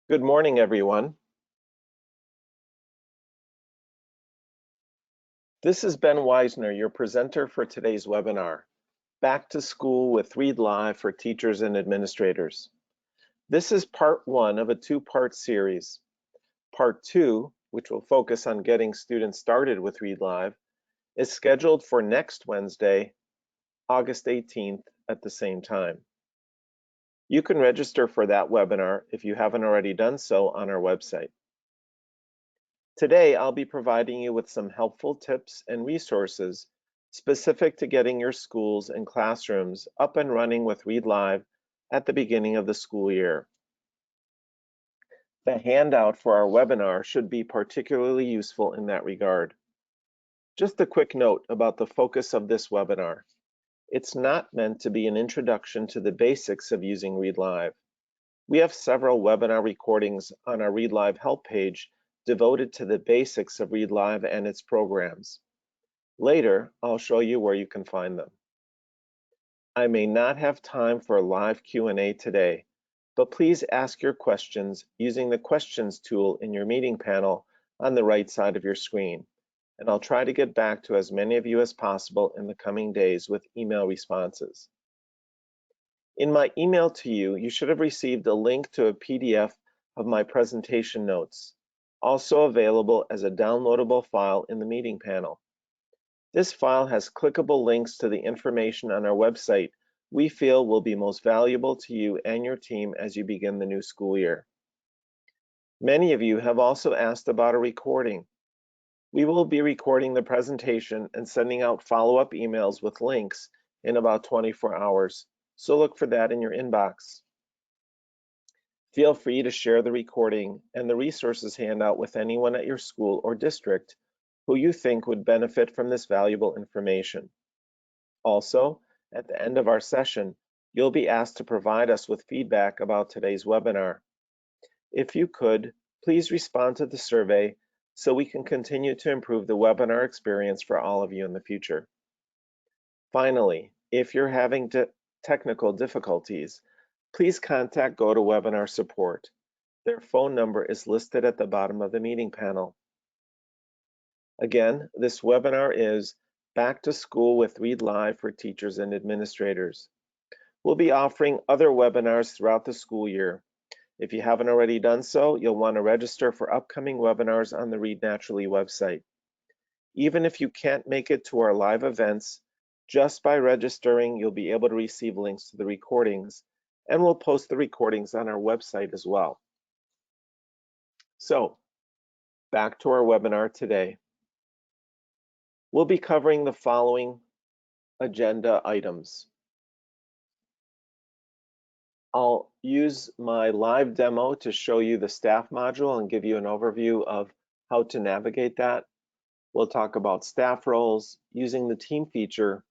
Good morning, everyone. This is Ben Weisner, your presenter for today's webinar, Back to School with Read Live for Teachers and Administrators. This is part one of a two-part series. Part two, which will focus on getting students started with Read Live, is scheduled for next Wednesday, August 18th at the same time. You can register for that webinar if you haven't already done so on our website. Today, I'll be providing you with some helpful tips and resources specific to getting your schools and classrooms up and running with Read Live at the beginning of the school year. The handout for our webinar should be particularly useful in that regard. Just a quick note about the focus of this webinar. It's not meant to be an introduction to the basics of using Read Live. We have several webinar recordings on our Read Live help page devoted to the basics of Read Live and its programs. Later, I'll show you where you can find them. I may not have time for a live Q&A today, but please ask your questions using the questions tool in your meeting panel on the right side of your screen, and I'll try to get back to as many of you as possible in the coming days with email responses. In my email to you, you should have received a link to a PDF of my presentation notes, also available as a downloadable file in the meeting panel. This file has clickable links to the information on our website we feel will be most valuable to you and your team as you begin the new school year. Many of you have also asked about a recording. We will be recording the presentation and sending out follow-up emails with links in about 24 hours, so look for that in your inbox. Feel free to share the recording and the resources handout with anyone at your school or district who you think would benefit from this valuable information. Also, at the end of our session, you'll be asked to provide us with feedback about today's webinar. If you could, please respond to the survey so we can continue to improve the webinar experience for all of you in the future. Finally, if you're having technical difficulties, please contact GoToWebinar support. Their phone number is listed at the bottom of the meeting panel. Again, this webinar is Back to School with Read Live for Teachers and Administrators. We'll be offering other webinars throughout the school year. If you haven't already done so, you'll want to register for upcoming webinars on the Read Naturally website. Even if you can't make it to our live events, just by registering, you'll be able to receive links to the recordings, and we'll post the recordings on our website as well. So, back to our webinar today. We'll be covering the following agenda items. I'll use my live demo to show you the staff module and give you an overview of how to navigate that. We'll talk about staff roles, using the team feature,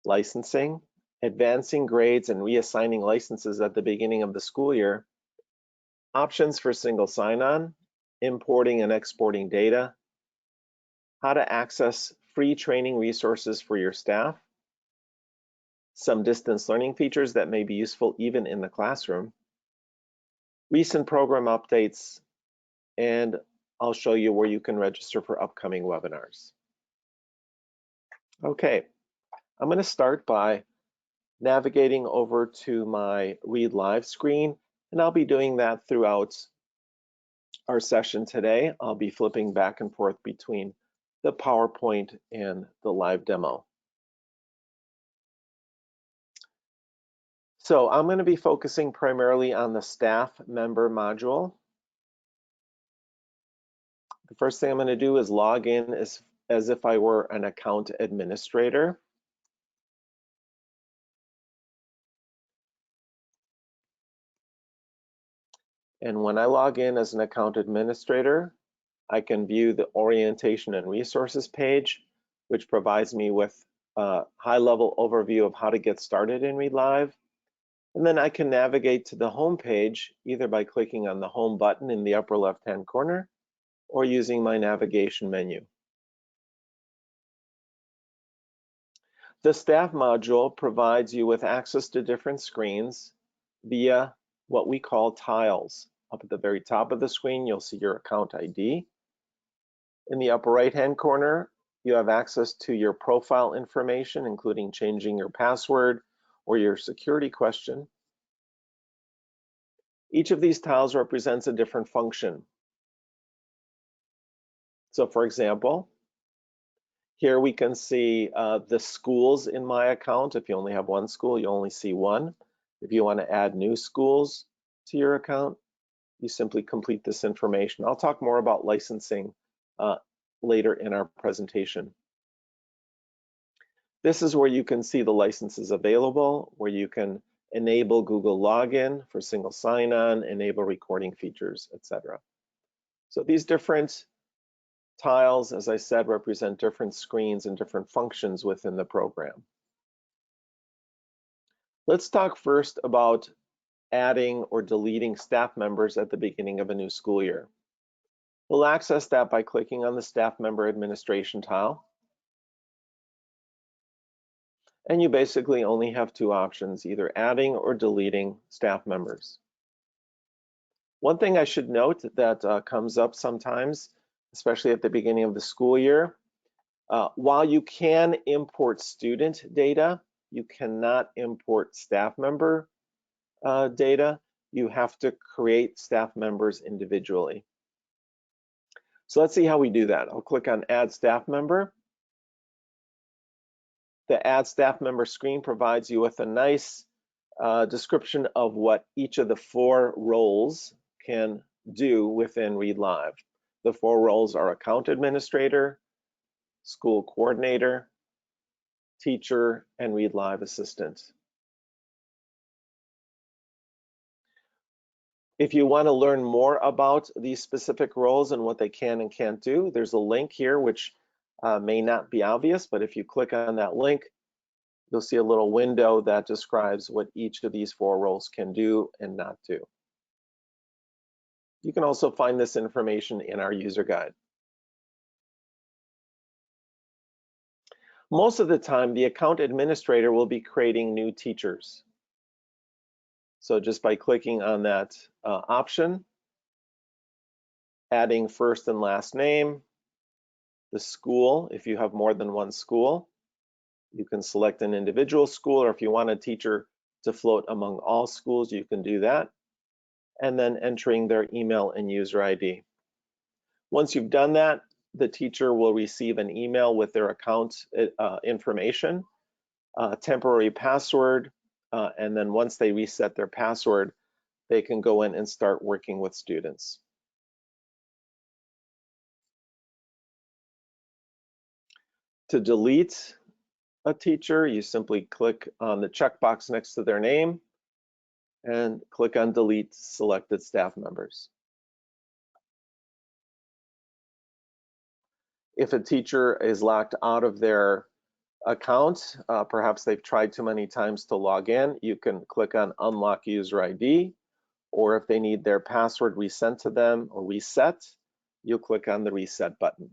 licensing, advancing grades and reassigning licenses at the beginning of the school year, options for single sign-on, importing and exporting data, how to access free training resources for your staff, some distance learning features that may be useful even in the classroom, recent program updates, and I'll show you where you can register for upcoming webinars. Okay, I'm going to start by navigating over to my Read Live screen, and I'll be doing that throughout our session today. I'll be flipping back and forth between the PowerPoint and the live demo. So I'm going to be focusing primarily on the staff member module. The first thing I'm going to do is log in as if I were an account administrator. And when I log in as an account administrator, I can view the orientation and resources page, which provides me with a high-level overview of how to get started in Read Live. And then I can navigate to the home page either by clicking on the home button in the upper left-hand corner or using my navigation menu. The staff module provides you with access to different screens via what we call tiles. Up at the very top of the screen, you'll see your account ID. In the upper right-hand corner, you have access to your profile information, including changing your password or your security question. Each of these tiles represents a different function. So for example, here we can see the schools in my account. If you only have one school, you only see one. If you want to add new schools to your account, you simply complete this information. I'll talk more about licensing later in our presentation. This is where you can see the licenses available, where you can enable Google login for single sign-on, enable recording features, etc. So these different tiles, as I said, represent different screens and different functions within the program. Let's talk first about adding or deleting staff members at the beginning of a new school year. We'll access that by clicking on the Staff Member Administration tile. And you basically only have two options, either adding or deleting staff members. One thing I should note that comes up sometimes, especially at the beginning of the school year, while you can import student data, you cannot import staff member data. You have to create staff members individually. So let's see how we do that. I'll click on Add Staff Member. The Add Staff Member screen provides you with a nice description of what each of the four roles can do within Read Live. The four roles are Account Administrator, School Coordinator, Teacher, and Read Live Assistant. If you want to learn more about these specific roles and what they can and can't do, there's a link here which may not be obvious, but if you click on that link, you'll see a little window that describes what each of these four roles can do and not do. You can also find this information in our user guide. Most of the time, the account administrator will be creating new teachers. So just by clicking on that option, adding first and last name, the school, if you have more than one school, you can select an individual school, or if you want a teacher to float among all schools, you can do that, and then entering their email and user ID. Once you've done that, the teacher will receive an email with their account information, temporary password, and then once they reset their password, they can go in and start working with students. To delete a teacher, you simply click on the checkbox next to their name and click on Delete Selected Staff Members. If a teacher is locked out of their account, perhaps they've tried too many times to log in, you can click on Unlock User ID, or if they need their password resent to them or reset, you'll click on the Reset button.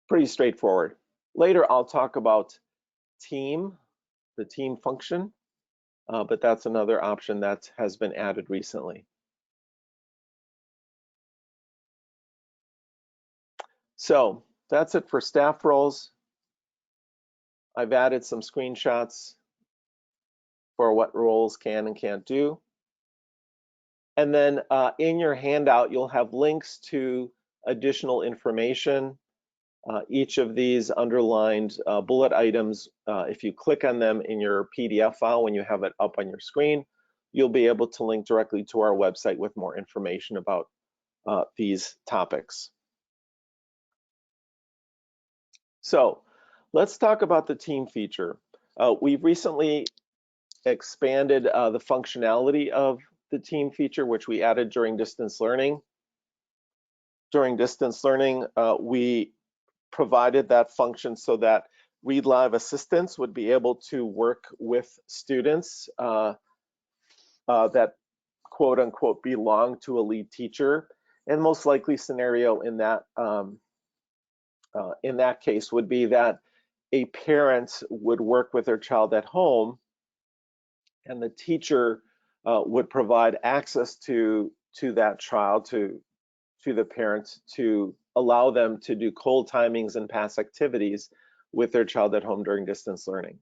Pretty straightforward. Later, I'll talk about team, the team function, but that's another option that has been added recently. So that's it for staff roles. I've added some screenshots for what roles can and can't do. And then in your handout, you'll have links to additional information. Each of these underlined bullet items, if you click on them in your PDF file when you have it up on your screen, you'll be able to link directly to our website with more information about these topics. So let's talk about the team feature. We've recently expanded the functionality of the team feature, which we added during distance learning. During distance learning, we provided that function so that Read Live assistants would be able to work with students that quote unquote belong to a lead teacher. And most likely scenario in that case would be that a parent would work with their child at home and the teacher would provide access to that child, to the parents, to allow them to do cold timings and past activities with their child at home during distance learning.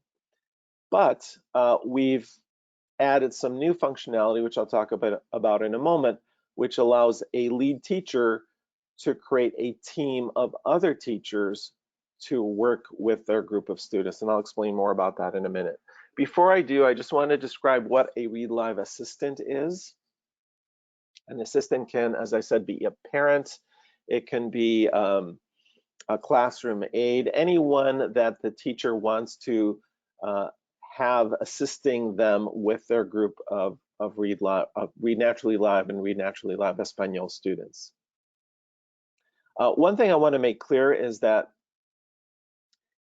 But we've added some new functionality, which I'll talk about in a moment, which allows a lead teacher to create a team of other teachers to work with their group of students. And I'll explain more about that in a minute. Before I do, I just want to describe what a Read Live assistant is. An assistant can, as I said, be a parent. It can be a classroom aide, anyone that the teacher wants to have assisting them with their group of Read Naturally Live and Read Naturally Live Espanol students. One thing I want to make clear is that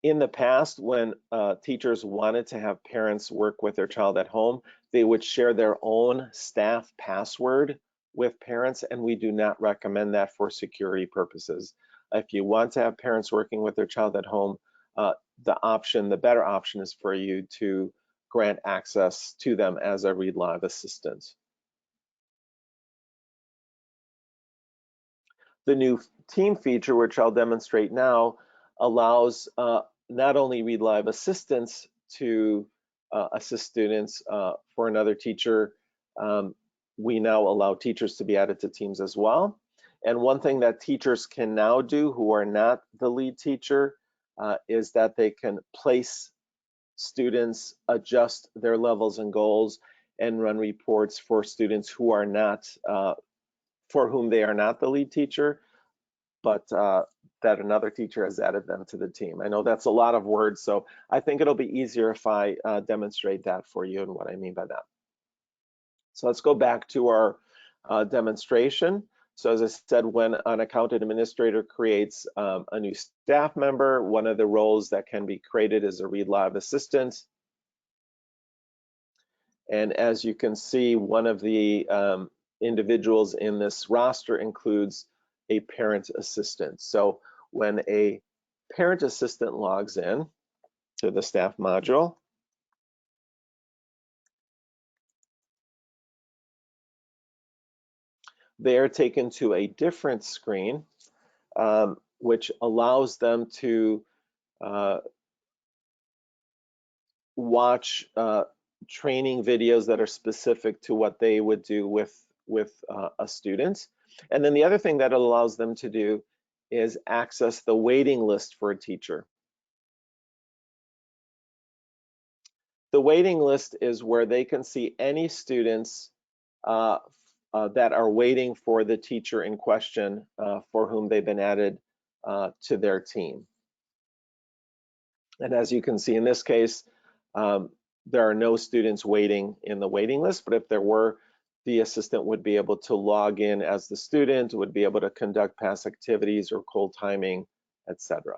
in the past, when teachers wanted to have parents work with their child at home, they would share their own staff password with parents, and we do not recommend that for security purposes. If you want to have parents working with their child at home, the better option is for you to grant access to them as a Read Live assistant. The new team feature, which I'll demonstrate now, allows not only Read Live assistants to assist students for another teacher, we now allow teachers to be added to teams as well. And one thing that teachers can now do who are not the lead teacher is that they can place students, adjust their levels and goals, and run reports for students who are not, for whom they are not the lead teacher, but that another teacher has added them to the team. I know that's a lot of words, so I think it'll be easier if I demonstrate that for you and what I mean by that. So let's go back to our demonstration. So as I said, when an account administrator creates a new staff member, one of the roles that can be created is a Read Live assistant. And as you can see, one of the individuals in this roster includes a parent assistant. So when a parent assistant logs in to the staff module, they are taken to a different screen, which allows them to watch training videos that are specific to what they would do with a student. And then the other thing that it allows them to do is access the waiting list for a teacher. The waiting list is where they can see any students that are waiting for the teacher in question for whom they've been added to their team. And as you can see in this case, there are no students waiting in the waiting list, but if there were, the assistant would be able to log in as the student, would be able to conduct past activities or cold timing, etc.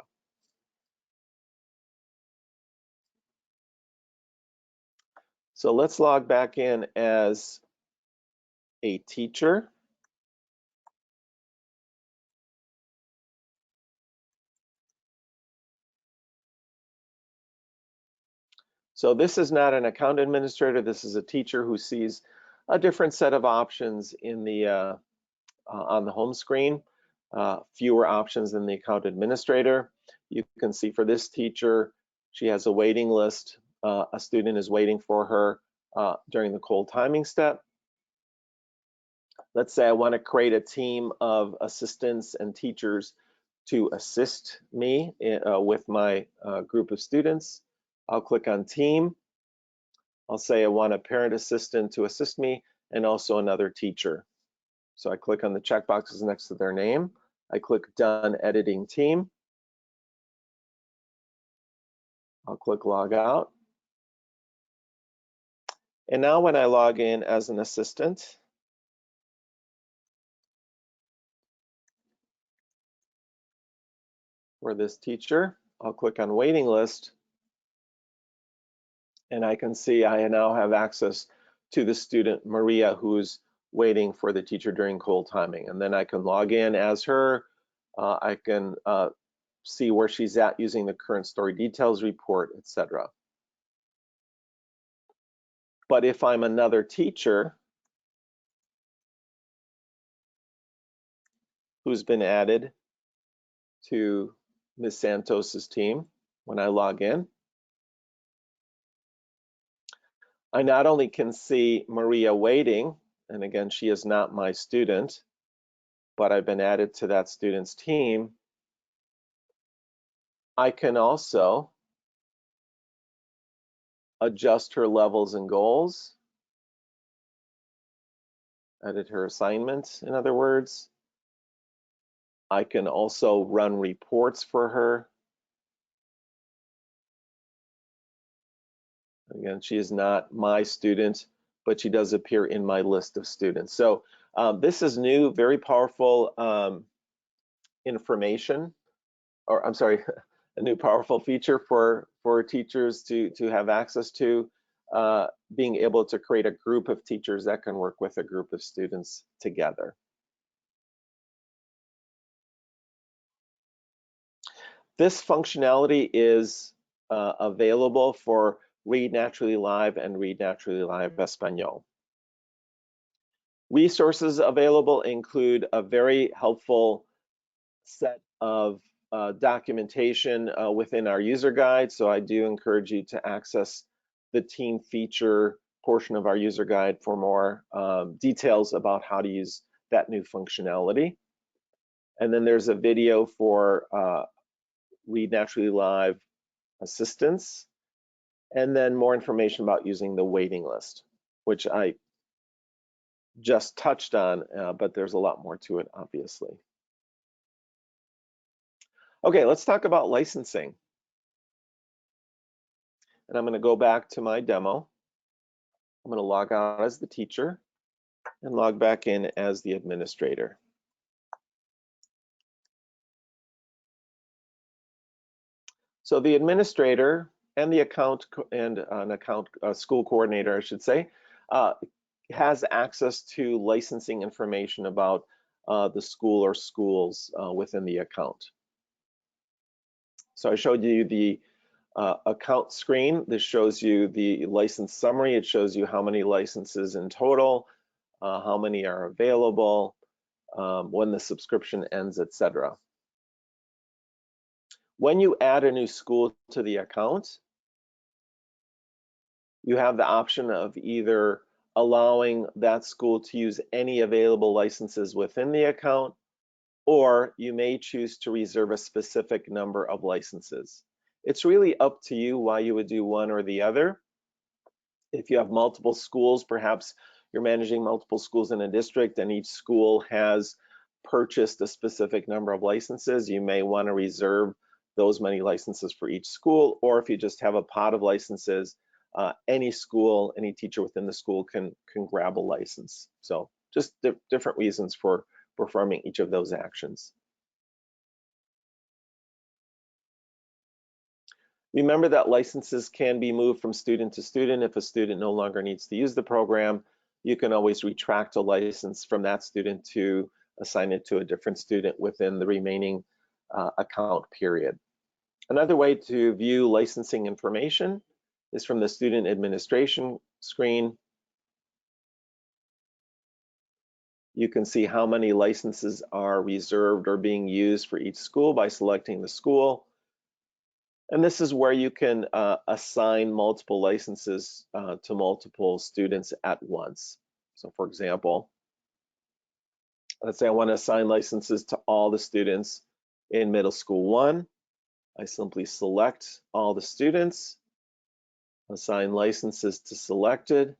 So let's log back in as a teacher. So this is not an account administrator. This is a teacher who sees a different set of options in the on the home screen, fewer options than the account administrator. You can see for this teacher, she has a waiting list. A student is waiting for her during the cold timing step. Let's say I want to create a team of assistants and teachers to assist me with my group of students. I'll click on team. I'll say I want a parent assistant to assist me and also another teacher. So I click on the checkboxes next to their name. I click done editing team. I'll click log out. And now when I log in as an assistant, for this teacher, I'll click on waiting list. And I can see I now have access to the student Maria, who's waiting for the teacher during cold timing. And then I can log in as her. I can see where she's at using the current story details report, etc. But if I'm another teacher who's been added to Ms. Santos's team, when I log in, I not only can see Maria waiting, and again, she is not my student, but I've been added to that student's team. I can also adjust her levels and goals, edit her assignments, in other words. I can also run reports for her. Again, she is not my student, but she does appear in my list of students. So this is new, very powerful information, or I'm sorry, a new powerful feature for teachers to have access to, being able to create a group of teachers that can work with a group of students together. This functionality is available for Read Naturally Live and Read Naturally Live Espanol. Resources available include a very helpful set of documentation within our user guide. So I do encourage you to access the team feature portion of our user guide for more details about how to use that new functionality. And then there's a video for Read Naturally Live assistance, and then more information about using the waiting list, which I just touched on, but there's a lot more to it, obviously. Okay, let's talk about licensing. And I'm going to go back to my demo. I'm going to log out as the teacher and log back in as the administrator. So the administrator and the account school coordinator, I should say, has access to licensing information about the school or schools within the account. So I showed you the account screen. This shows you the license summary. It shows you how many licenses in total, how many are available, when the subscription ends, etc. When you add a new school to the account, you have the option of either allowing that school to use any available licenses within the account, or you may choose to reserve a specific number of licenses. It's really up to you why you would do one or the other. If you have multiple schools, perhaps you're managing multiple schools in a district and each school has purchased a specific number of licenses, you may want to reserve those many licenses for each school. Or if you just have a pot of licenses, any school, any teacher within the school can grab a license. So just different reasons for performing each of those actions. Remember that licenses can be moved from student to student. If a student no longer needs to use the program, you can always retract a license from that student to assign it to a different student within the remaining account period. Another way to view licensing information is from the student administration screen. You can see how many licenses are reserved or being used for each school by selecting the school. And this is where you can assign multiple licenses to multiple students at once. So for example, let's say I want to assign licenses to all the students in middle school 1. I simply select all the students, assign licenses to selected,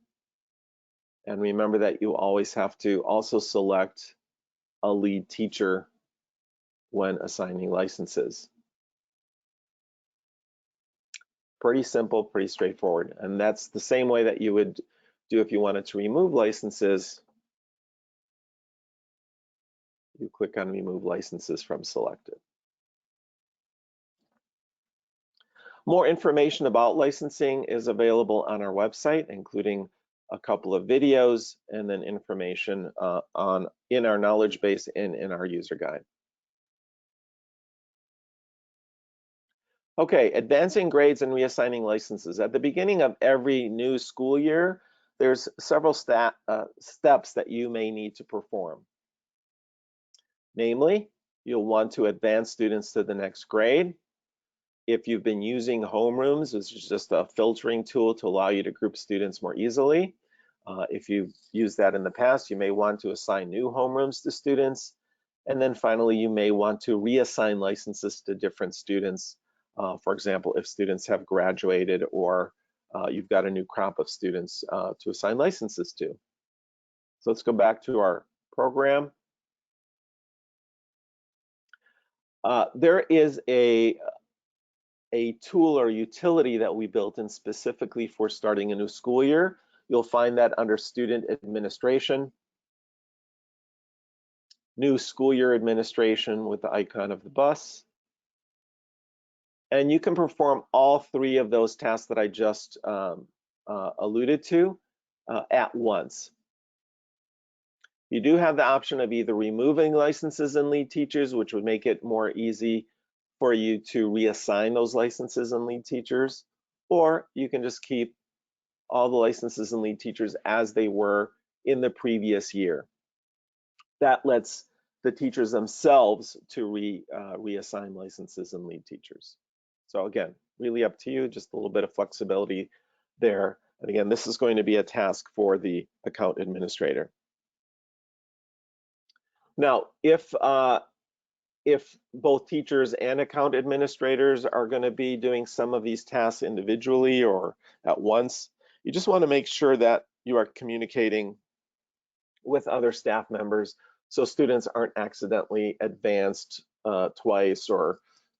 and remember that you always have to also select a lead teacher when assigning licenses. Pretty simple, pretty straightforward. And that's the same way that you would do if you wanted to remove licenses. You click on remove licenses from selected. More information about licensing is available on our website, including a couple of videos and then information in our knowledge base and in our user guide. Okay, advancing grades and reassigning licenses. At the beginning of every new school year, there's several steps that you may need to perform. Namely, you'll want to advance students to the next grade. If you've been using homerooms, this is just a filtering tool to allow you to group students more easily. If you've used that in the past, you may want to assign new homerooms to students. And then finally, you may want to reassign licenses to different students. For example, if students have graduated or you've got a new crop of students to assign licenses to. So let's go back to our program. There is a tool or utility that we built in specifically for starting a new school year. You'll find that under Student Administration, New School Year Administration with the icon of the bus. And you can perform all three of those tasks that I just alluded to at once. You do have the option of either removing licenses and lead teachers, which would make it more easy for you to reassign those licenses and lead teachers, or you can just keep all the licenses and lead teachers as they were in the previous year. That lets the teachers themselves to reassign licenses and lead teachers. So again, really up to you, just a little bit of flexibility there. And again, this is going to be a task for the account administrator. Now, if both teachers and account administrators are going to be doing some of these tasks individually or at once, you just want to make sure that you are communicating with other staff members so students aren't accidentally advanced twice, or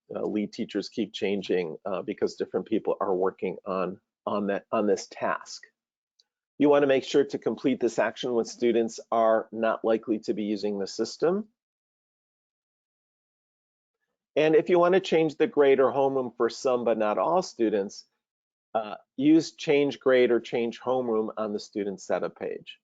lead teachers keep changing because different people are working on this task. You want to make sure to complete this action when students are not likely to be using the system. And if you want to change the grade or homeroom for some but not all students, use change grade or change homeroom on the student setup page.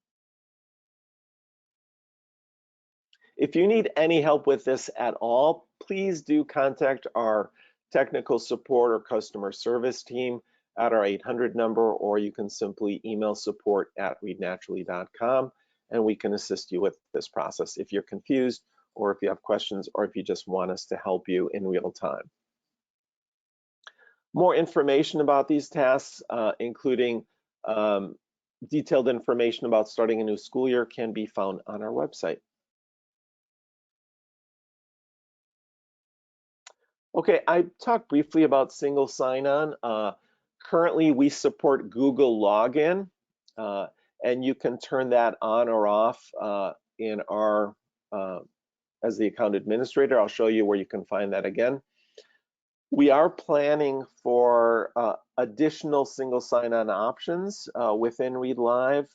If you need any help with this at all, please do contact our technical support or customer service team at our 800 number, or you can simply email support@readnaturally.com and we can assist you with this process if you're confused, or if you have questions, or if you just want us to help you in real time. More information about these tasks, including detailed information about starting a new school year, can be found on our website. Okay, I talked briefly about single sign-on. Currently, we support Google Login, and you can turn that on or off in our as the account administrator. I'll show you where you can find that again. We are planning for additional single sign-on options within Read Live.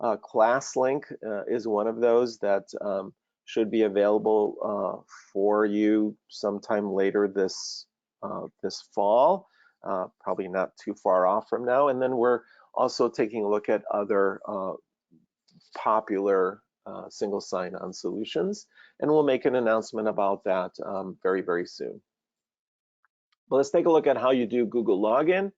ClassLink is one of those that should be available for you sometime later this fall, probably not too far off from now. And then we're also taking a look at other popular single sign-on solutions, and we'll make an announcement about that very, very soon. But let's take a look at how you do Google Login.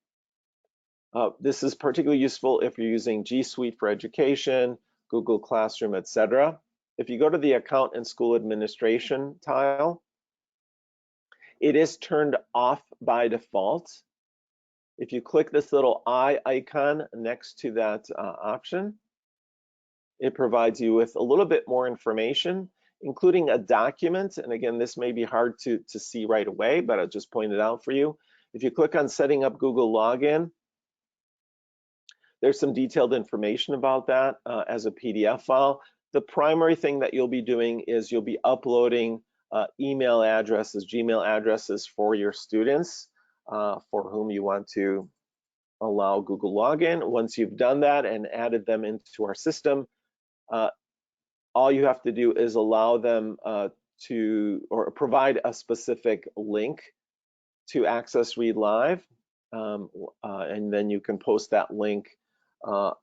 This is particularly useful if you're using G Suite for Education, Google Classroom, etc. If you go to the Account and School Administration tile, it is turned off by default. If you click this little eye icon next to that option, it provides you with a little bit more information, including a document. And again, this may be hard to see right away, but I'll just point it out for you. If you click on setting up Google Login, there's some detailed information about that as a PDF file. The primary thing that you'll be doing is you'll be uploading email addresses, Gmail addresses for your students for whom you want to allow Google Login. Once you've done that and added them into our system, all you have to do is allow them or provide a specific link to access Read Live, and then you can post that link on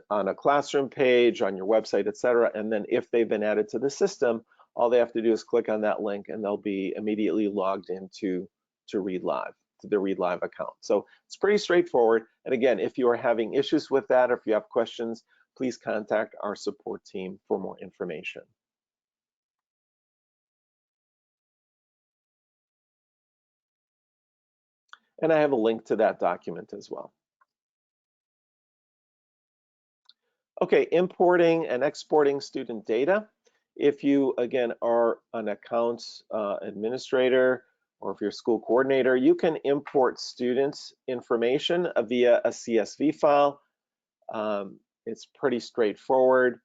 a classroom page, on your website, etc. And then if they've been added to the system, all they have to do is click on that link and they'll be immediately logged into Read Live. to the Read Live account. So it's pretty straightforward. And again, if you are having issues with that, or if you have questions, please contact our support team for more information. And I have a link to that document as well. Okay, importing and exporting student data. If you, again, are an accounts administrator, or if you're a school coordinator, you can import students' information via a CSV file. It's pretty straightforward.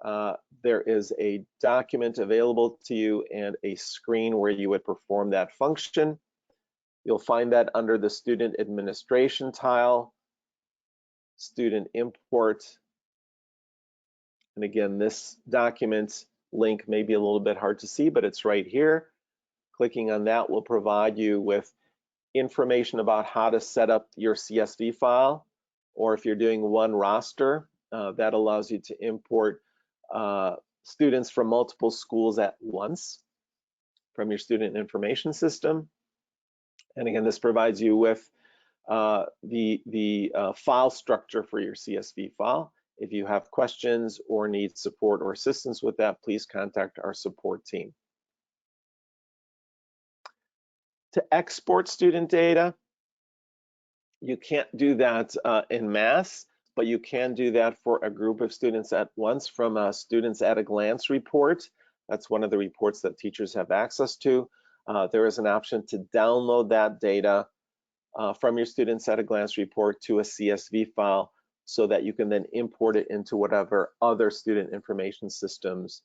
There is a document available to you and a screen where you would perform that function. You'll find that under the student administration tile, student import. And again, this document link may be a little bit hard to see, but it's right here. Clicking on that will provide you with information about how to set up your CSV file, or if you're doing one roster, that allows you to import students from multiple schools at once from your student information system. And again, this provides you with the file structure for your CSV file. If you have questions or need support or assistance with that, please contact our support team. To export student data, you can't do that en masse, but you can do that for a group of students at once from a Students at a Glance report. That's one of the reports that teachers have access to. There is an option to download that data from your Students at a Glance report to a CSV file so that you can then import it into whatever other student information systems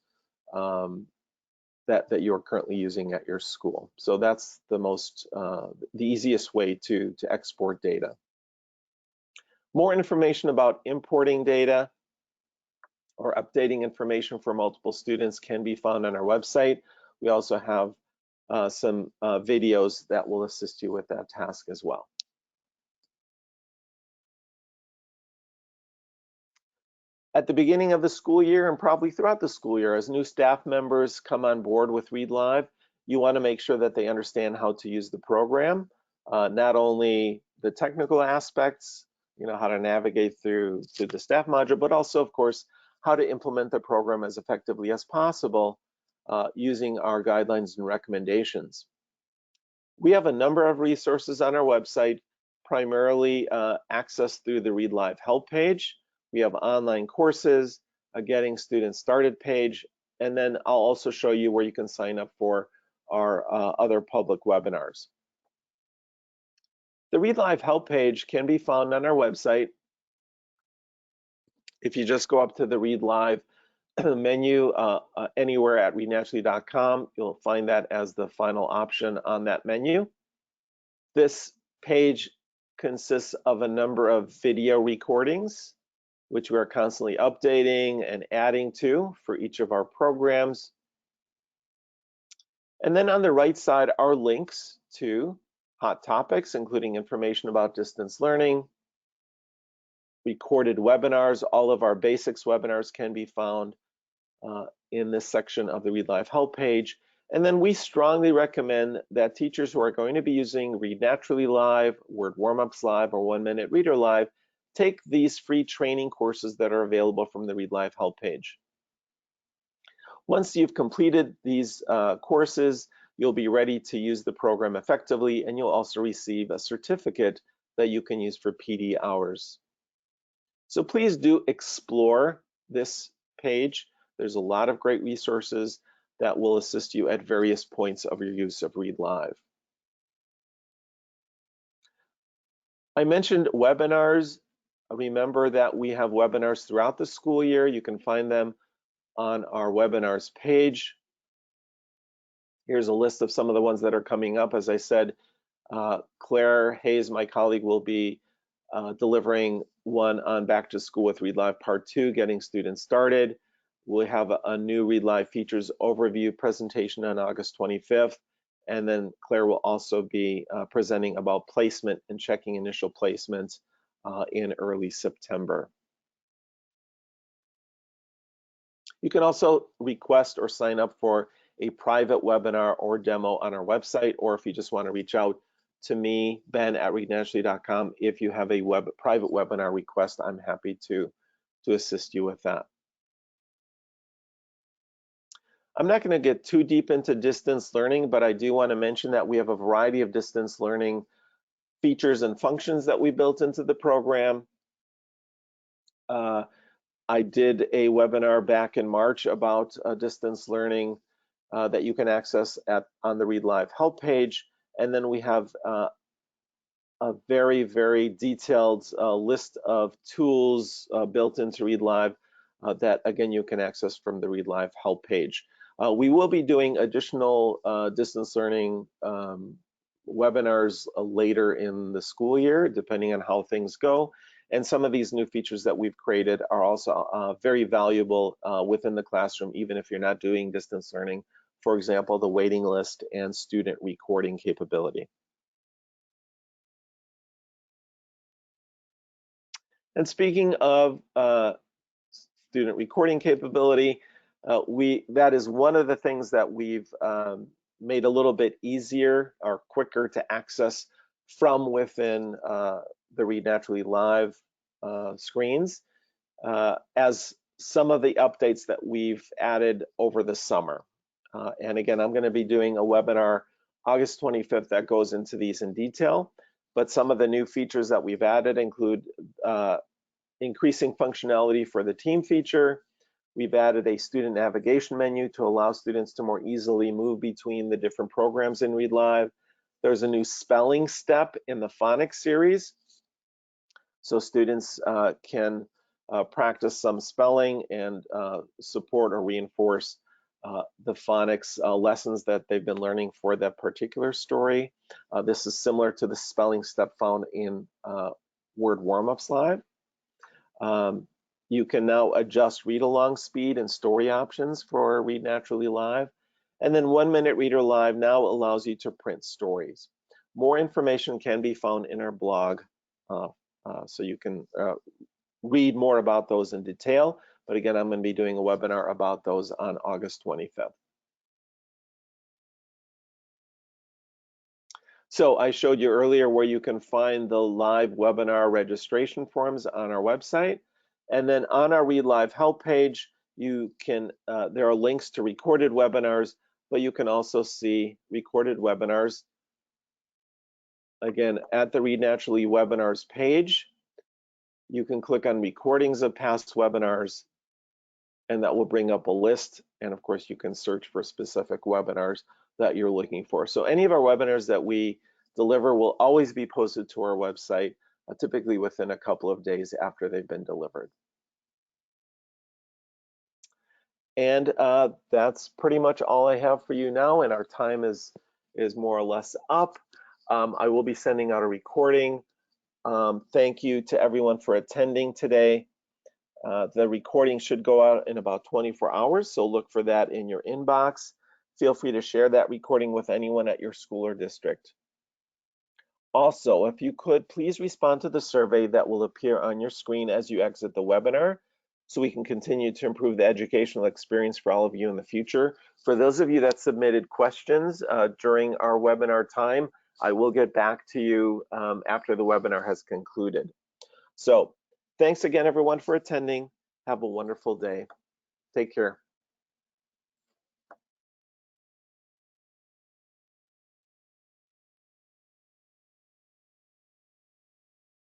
that you're currently using at your school. So that's the easiest way to export data. More information about importing data or updating information for multiple students can be found on our website. We also have some videos that will assist you with that task as well. At the beginning of the school year, and probably throughout the school year, as new staff members come on board with Read Live, you want to make sure that they understand how to use the program, not only the technical aspects, how to navigate through to the staff module, but also, of course, how to implement the program as effectively as possible using our guidelines and recommendations. We have a number of resources on our website, primarily accessed through the Read Live help page. We have online courses, a Getting Students Started page, and then I'll also show you where you can sign up for our other public webinars. The Read Live help page can be found on our website. If you just go up to the Read Live menu anywhere at readnaturally.com, you'll find that as the final option on that menu. This page consists of a number of video recordings, which we are constantly updating and adding to for each of our programs. And then on the right side are links to hot topics, including information about distance learning, recorded webinars. All of our basics webinars can be found in this section of the Read Live help page. And then we strongly recommend that teachers who are going to be using Read Naturally Live, Word Warm-Ups Live, or 1 Minute Reader Live take these free training courses that are available from the Read Live help page. Once you've completed these courses, you'll be ready to use the program effectively, and you'll also receive a certificate that you can use for PD hours. So please do explore this page. There's a lot of great resources that will assist you at various points of your use of Read Live. I mentioned webinars. Remember that we have webinars throughout the school year. You can find them on our webinars page. Here's a list of some of the ones that are coming up. As I said, Claire Hayes, my colleague, will be delivering one on Back to School with Read Live Part 2, Getting Students Started. We'll have a new Read Live Features Overview presentation on August 25th. And then Claire will also be presenting about placement and checking initial placements in early September. You can also request or sign up for a private webinar or demo on our website, or if you just want to reach out to me, ben@readnaturally.com. If you have a private webinar request, I'm happy to assist you with that. I'm not going to get too deep into distance learning, but I do want to mention that we have a variety of distance learning features and functions that we built into the program. I did a webinar back in March about distance learning that you can access on the Read Live help page. And then we have a very, very detailed list of tools built into Read Live that, again, you can access from the Read Live help page. We will be doing additional distance learning webinars later in the school year, depending on how things go. And some of these new features that we've created are also very valuable within the classroom, even if you're not doing distance learning. For example, the waiting list and student recording capability. And speaking of student recording capability, that is one of the things that we've made a little bit easier or quicker to access from within the Read Naturally Live screens as some of the updates that we've added over the summer. And again, I'm going to be doing a webinar August 25th that goes into these in detail, but some of the new features that we've added include increasing functionality for the team feature. We've added a student navigation menu to allow students to more easily move between the different programs in Read Live. There's a new spelling step in the phonics series, so students can practice some spelling and support or reinforce the phonics lessons that they've been learning for that particular story. This is similar to the spelling step found in Word Warm-Ups Live. You can now adjust read-along speed and story options for Read Naturally Live. And then 1 Minute Reader Live now allows you to print stories. More information can be found in our blog, so you can read more about those in detail. But again, I'm going to be doing a webinar about those on August 25th. So I showed you earlier where you can find the live webinar registration forms on our website. And then on our Read Live help page, you can, there are links to recorded webinars, but you can also see recorded webinars. Again, at the Read Naturally webinars page, you can click on recordings of past webinars, and that will bring up a list. And of course, you can search for specific webinars that you're looking for. So any of our webinars that we deliver will always be posted to our website, typically within a couple of days after they've been delivered. And that's pretty much all I have for you now, and our time is more or less up. I will be sending out a recording. Thank you to everyone for attending today. The recording should go out in about 24 hours, so look for that in your inbox. Feel free to share that recording with anyone at your school or district. Also, if you could, please respond to the survey that will appear on your screen as you exit the webinar, so we can continue to improve the educational experience for all of you in the future. For those of you that submitted questions during our webinar time, I will get back to you after the webinar has concluded. So thanks again, everyone, for attending. Have a wonderful day. Take care.